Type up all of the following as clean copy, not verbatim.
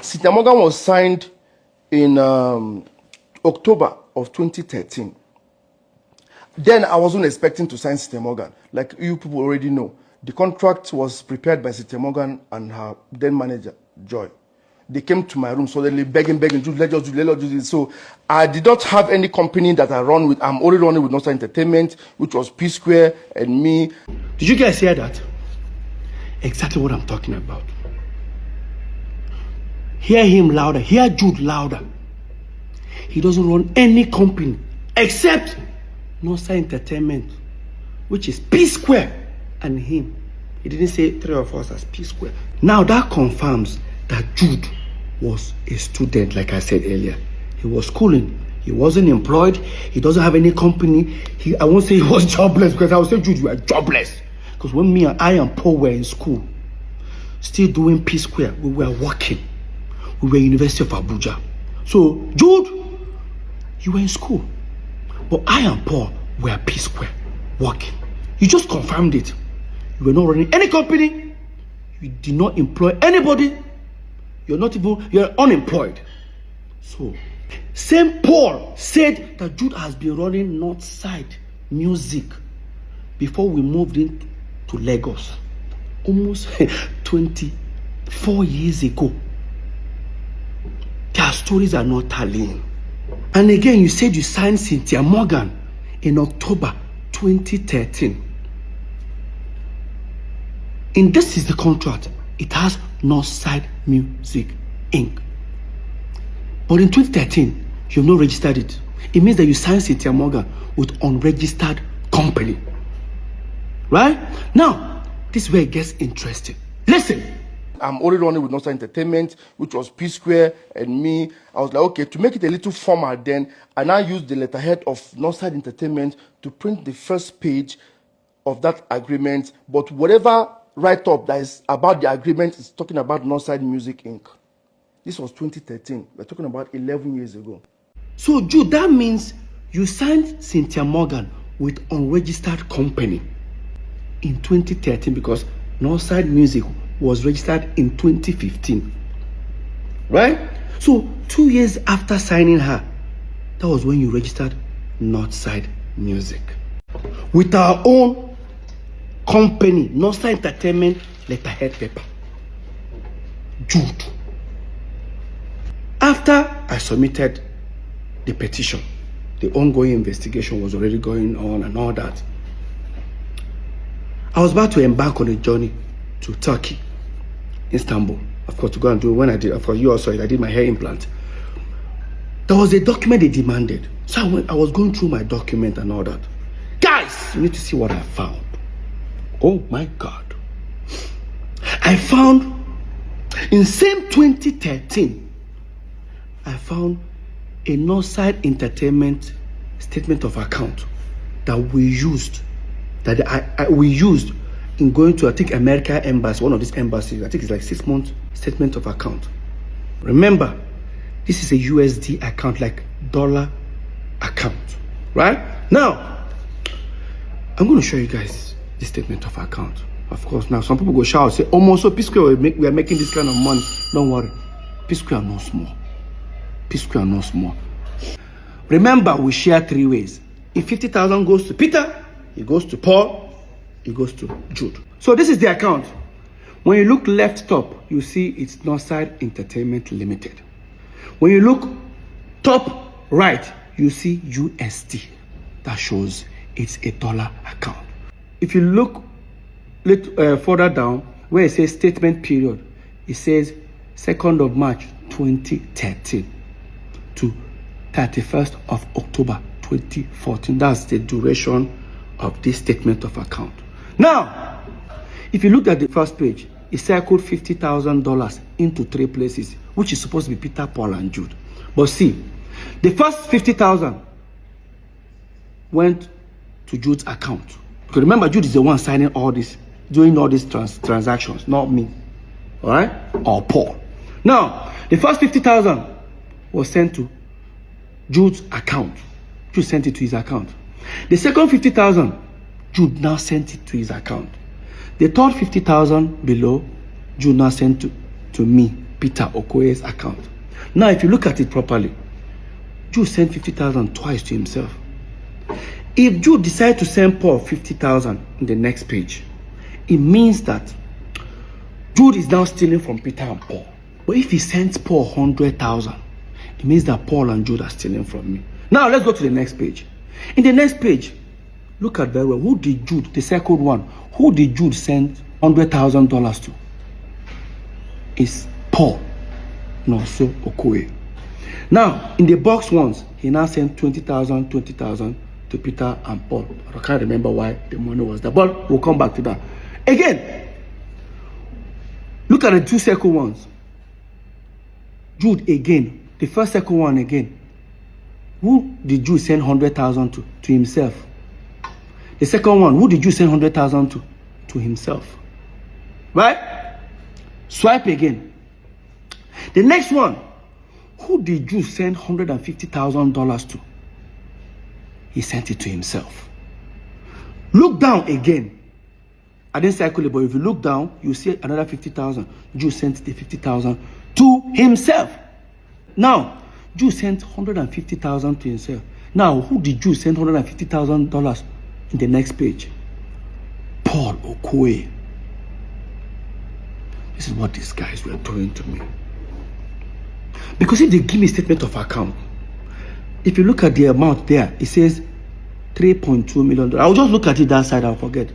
Cynthia Morgan was signed in October of 2013. Then I wasn't expecting to sign Cynthia Morgan. Like you people already know, the contract was prepared by Cynthia Morgan and her then manager, Joy. They came to my room suddenly begging, let us do this. So I did not have any company that I run with. I'm only running with Northside Entertainment, which was Pesquare and me. Did you guys hear that? Exactly what I'm talking about. Hear him louder. Hear Jude louder. He doesn't run any company except Northside Entertainment, which is Pesquare and him. He didn't say three of us as Pesquare. Now that confirms that Jude was a student, like I said earlier. He was schooling. He wasn't employed. He doesn't have any company. I won't say he was jobless, because I would say, Jude, you are jobless. Because when me and I and Paul were in school, still doing Pesquare, we were working. We were University of Abuja. So, Jude, you were in school. But I and Paul were Pesquare, working. You just confirmed it. You were not running any company. You did not employ anybody. You're unemployed. So, St. Paul said that Jude has been running Northside Music before we moved into Lagos. Almost 24 years ago. Their stories are not tallying. And again, you said you signed Cynthia Morgan in October 2013. And this is the contract. It has Northside Music Inc. But in 2013, you have not registered it. It means that you signed Cynthia Morgan with unregistered company. Right? Now, this is where it gets interesting. Listen. I'm only running with Northside Entertainment, which was Pesquare and me. I was like, okay, to make it a little formal then, I now used the letterhead of Northside Entertainment to print the first page of that agreement. But whatever write-up that is about the agreement is talking about Northside Music Inc. This was 2013. We're talking about 11 years ago. So, Jude, that means you signed Cynthia Morgan with unregistered company in 2013 because Northside Music was registered in 2015. Right? So, 2 years after signing her, that was when you registered Northside Music. With our own company, Northside Entertainment letterhead paper. Jude. After I submitted the petition, the ongoing investigation was already going on and all that. I was about to embark on a journey to Turkey, Istanbul, of course, to go and do when I did, of course, you also, I did my hair implant. There was a document they demanded. So I was going through my document and all that. Guys, you need to see what I found. Oh my God. I found, in same 2013, I found a Northside Entertainment statement of account that we used, we used in going to, I think, America Embassy, one of these embassies. I think it's like 6 months statement of account. Remember, this is a USD account, like dollar account, right? Now, I'm going to show you guys this statement of account. Of course, now some people go shout, say, oh, so Pesquare, we are making this kind of money. Don't worry, Pesquare are not small. Pesquare are not small. Remember, we share 3 ways. If 50,000 goes to Peter, it goes to Paul, it goes to Jude. So this is the account. When you look left top, you see it's Northside Entertainment Limited. When you look top right, you see USD. That shows it's a dollar account. If you look further down, where it says statement period, it says 2nd of March 2013 to 31st of October 2014. That's the duration of this statement of account. Now, if you look at the first page, it circled $50,000 into 3 places, which is supposed to be Peter, Paul, and Jude. But see, the first 50,000 went to Jude's account. Because remember, Jude is the one signing all this, doing all these transactions, not me. All right? Or Paul. Now, the first 50,000 was sent to Jude's account. Jude sent it to his account. The second 50,000, Jude now sent it to his account. The third 50,000 below, Jude now sent to me Peter Okoye's account. Now, if you look at it properly, Jude sent 50,000 twice to himself. If Jude decides to send Paul 50,000 in the next page, it means that Jude is now stealing from Peter and Paul. But if he sends Paul 100,000, it means that Paul and Jude are stealing from me. Now, let's go to the next page. In the next page, look at very well. Who did Jude, the second one, who did Jude send $100,000 to? It's Paul, Nonso Okoye. Now, in the box ones, he now sent 20,000 to Peter and Paul. I can't remember why the money was there, but we'll come back to that. Again, look at the two second ones. Jude again, the first second one again. Who did Jude send 100,000 to himself? The second one, who did Jude send 100,000 to himself? Right? Swipe again. The next one, who did Jude send $150,000 to? He sent it to himself. Look down again. I didn't circle it, but if you look down, you see another 50,000. Jude sent the 50,000 to himself. Now, Jude sent 150,000 to himself. Now, who did Jude send $150,000 in the next page? Paul Okoye. This is what these guys were doing to me. Because if they give me a statement of account, if you look at the amount there, it says $3.2 million. I'll just look at it that side, I'll forget.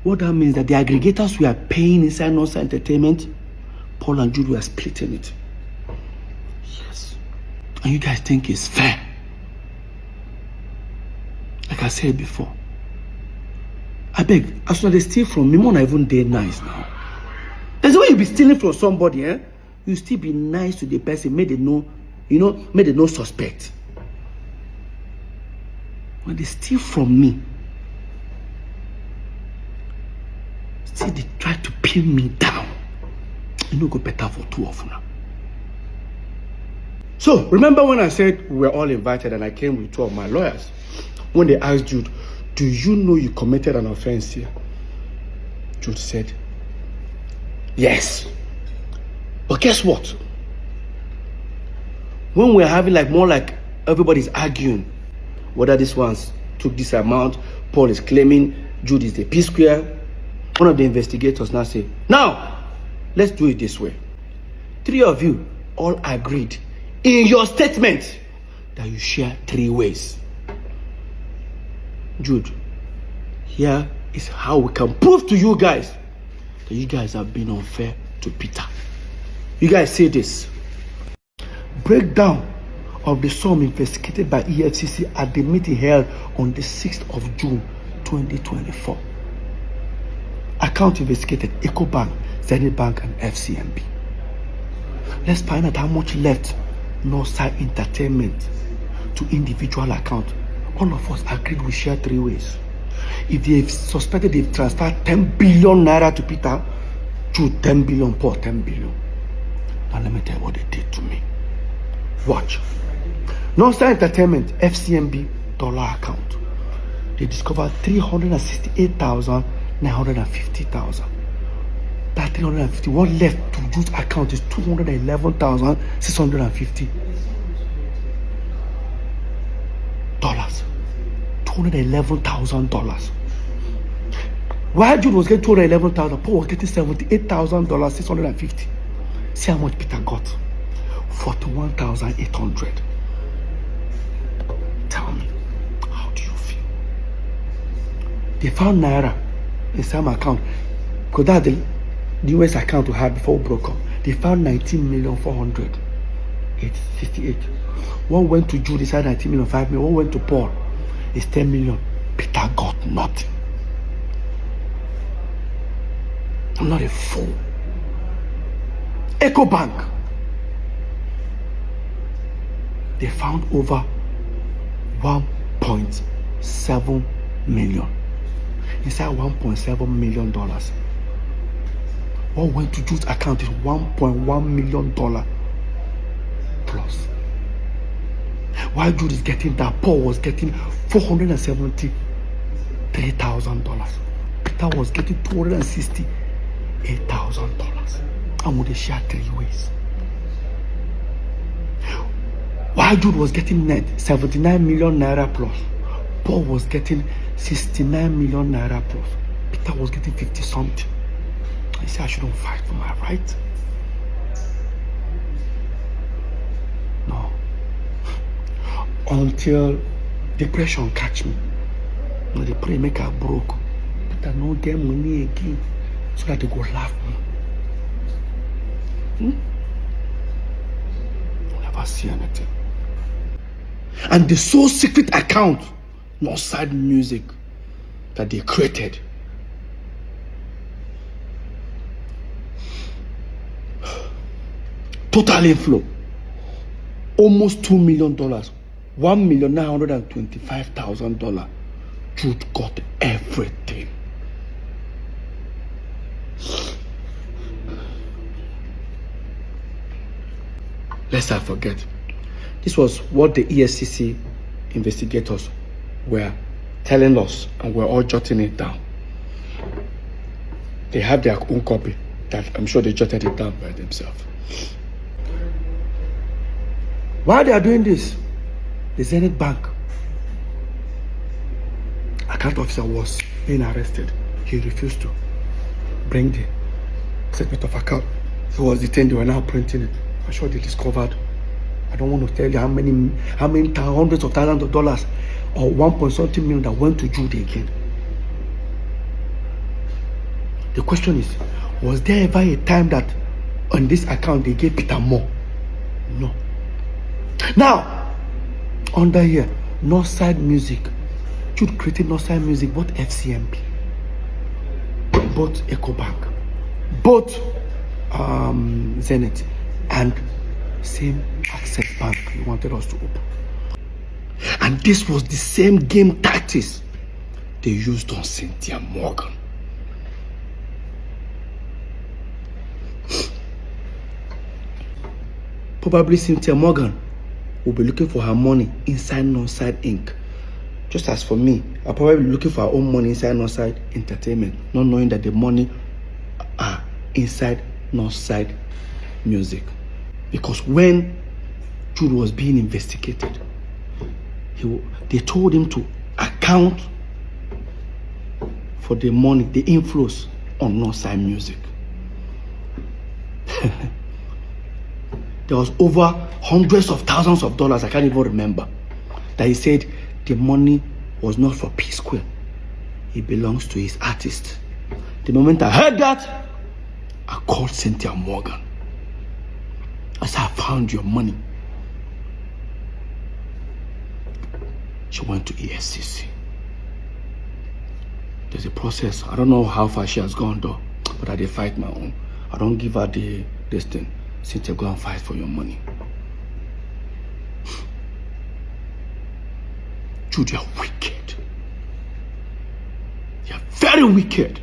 What that means that the aggregators were paying inside Nonsa Entertainment, Paul and Jude were splitting it. Yes. And you guys think it's fair? Like I said before, I beg, as soon as they steal from me, more not even day nice now. There's a way you be stealing from somebody, eh? You still be nice to the person, make them know, make them no suspect. When they steal from me, still they try to pin me down. It no go better for two of them. So, remember when I said we were all invited and I came with two of my lawyers? When they asked Jude, do you know you committed an offense here? Jude said, yes. But guess what? When we're having more like everybody's arguing whether this one's took this amount, Paul is claiming Jude is the Pesquare. One of the investigators now say, now, let's do it this way. Three of you all agreed in your statement that you share 3 ways. Jude, here is how we can prove to you guys that you guys have been unfair to Peter. You guys see this. Breakdown of the sum investigated by EFCC at the meeting held on the 6th of June 2024. Account investigated EcoBank, Zenith Bank, and FCMB. Let's find out how much left Nonsa Entertainment to individual account. All of us agreed we share 3 ways. If they've suspected they've transferred 10 billion naira to Peter, Jude 10 billion, Paul 10 billion. Now let me tell you what they did to me. Watch. Nonsa Entertainment FCMB dollar account. They discovered 368,950,000. That 350, what left to Jude's account is 211,650 dollars. $211,000. While Jude was getting 211,000, Paul was getting $78,650. See how much Peter got? 41,800. Tell me, how do you feel? They found naira in some account, because that's the US account we had before we broke up. They found 19,400,858. One went to Jude, inside 19 million, 5 million. One went to Paul, it's 10 million. Peter got nothing. I'm not a fool. EcoBank, they found over 1.7 million. Inside $1.7 million. What went to Jude's account is $1.1 million plus. While Jude is getting that, Paul was getting $473,000. Peter was getting $268,000. And would they share 3 ways? While Jude was getting net 79 million naira plus, Paul was getting 69 million naira plus. Peter was getting 50 something. He said, I shouldn't fight for my right. No. Until depression catch me. When they pray make her broke. Peter no get money again. So that they go laugh me. Never see anything. And the sole secret account, Northside Music, that they created. Total inflow, almost $2 million, $1,925,000. Jude got everything. Lest I forget, this was what the ESCC investigators were telling us, and we're all jotting it down. They have their own copy that I'm sure they jotted it down by themselves. While they are doing this, the Zenith Bank account officer was being arrested. He refused to bring the statement of account. He was detained. They were now printing it. I'm sure they discovered. I don't want to tell you how many hundreds of thousands of dollars or 1.something million that went to Jude again. The question is, was there ever a time that on this account they gave Peter more? No. Now, under here, Northside Music. Jude created Northside Music, both FCMP, both EcoBank, both Zenith, and same Access Bank he wanted us to open. And this was the same game tactics they used on Cynthia Morgan. Probably Cynthia Morgan will be looking for her money inside Northside Inc. Just as for me, I'll probably be looking for her own money inside Northside Entertainment, not knowing that the money are inside Northside Music. Because when Jude was being investigated, they told him to account for the money, the inflows on Northside Music. There was over hundreds of thousands of dollars, I can't even remember, that he said the money was not for Pesquare. It belongs to his artist. The moment I heard that, I called Cynthia Morgan. I said, I found your money. She went to ESCC. There's a process. I don't know how far she has gone though, but I did fight my own. I don't give her this thing. Cynthia, go and fight for your money. Jude, you're wicked. You're very wicked.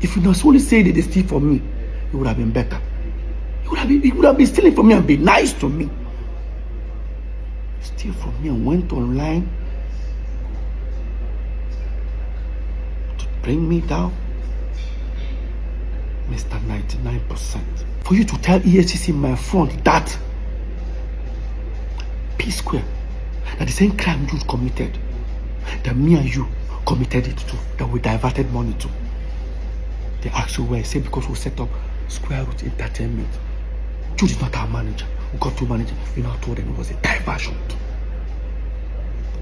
If you not only say that they steal from me, it would have been better. It would have been stealing from me and be nice to me. Steal from me and went online to bring me down. Mr. 99%. For you to tell ESCC in my front that Pesquare, that the same crime Jude committed, that me and you committed it to, that we diverted money to. They asked you where. I said because we set up Square Root Entertainment. Jude is not our manager. We got two managers. We now told them it was a diversion.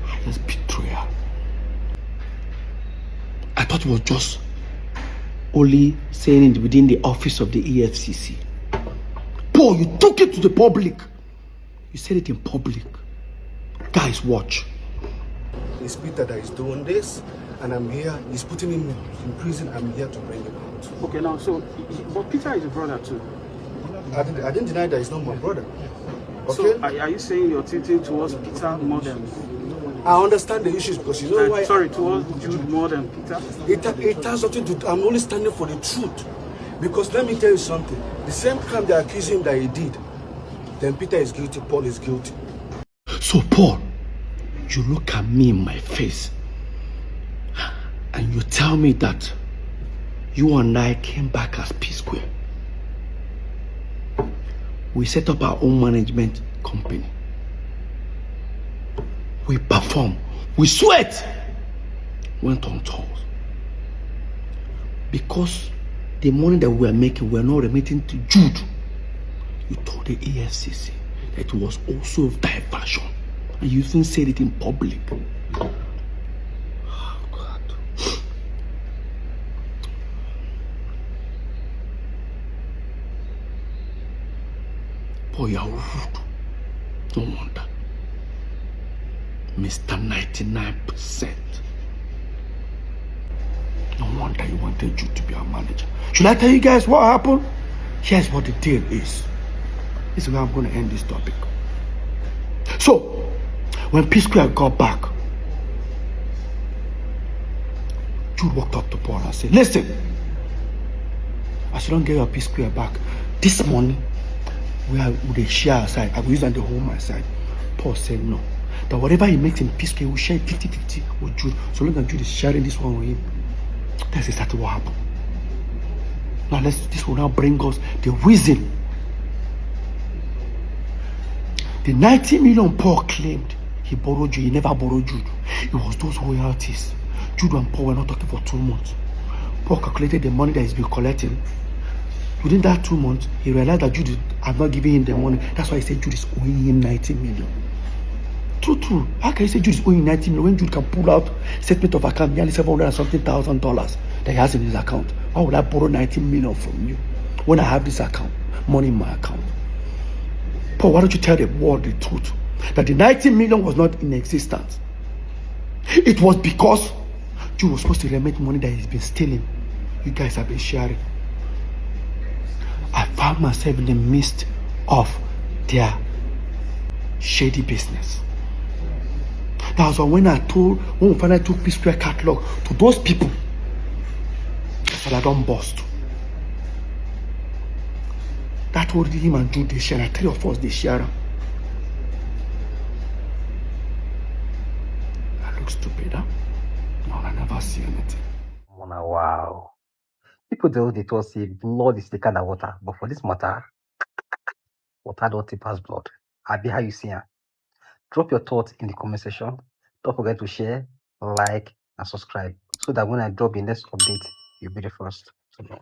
Highest betrayal. I thought it was just only saying it within the office of the EFCC. Paul, you took it to the public. You said it in public. Guys, watch. It's Peter that is doing this, and I'm here. He's putting him in prison. I'm here to bring him out. Okay, now, so, but Peter is a brother too. I didn't deny that he's not my brother. Okay? So, are you saying you're tilting towards Peter more than... I understand the issues because you know why... Sorry, towards Jude more than Peter? It has nothing to do... I'm only standing for the truth. Because let me tell you something. The same crime they accuse him that he did, then Peter is guilty, Paul is guilty. So, Paul, you look at me in my face and you tell me that you and I came back as Pesquare. We set up our own management company. We perform. We sweat. Went on tours. Because the money that we were making, we were not remitting to Jude. You told the EFCC that it was also diversion. And you even said it in public. Oh, God. Boy, you're rude. No wonder. Mr. 99%. No wonder you wanted you to be our manager. Should I tell you guys what happened? Here's what the deal is. This is where I'm going to end this topic. So, when Pesquare got back, Jude walked up to Paul and said, listen, as you don't get your Pesquare back, this money, we will share aside. I will use it on the whole my side. Paul said no. That whatever he makes in Pesquare, we will share 50-50 with Jude. So long as Jude is sharing this one with him. That's exactly what happened. Now this will now bring us the reason. The 90 million Paul claimed he borrowed Jude, he never borrowed Jude. It was those royalties. Jude and Paul were not talking for 2 months. Paul calculated the money that he's been collecting. Within that 2 months, he realized that Jude had not given him the money. That's why he said Jude is owing him 90 million. True. How can you say Jude is owing 90 million when Jude can pull out statement of account nearly $700 and something thousand that he has in his account? Why would I borrow 90 million from you when I have this account, money in my account? Paul, why don't you tell the world the truth? That the 90 million was not in existence. It was because Jude was supposed to remit money that he's been stealing. You guys have been sharing. I found myself in the midst of their shady business. That was when we finally took Pesquare catalog to those people, I said I don't bust. That told him and Jude they share. 3 of us they share. I look stupid, huh? No, I never see anything. Wow. People they told say blood is thicker than water, but for this matter, water don't tip as blood. I be how you see it. Drop your thoughts in the comment section. Don't forget to share, like, and subscribe so that when I drop the next update, you'll be the first to know.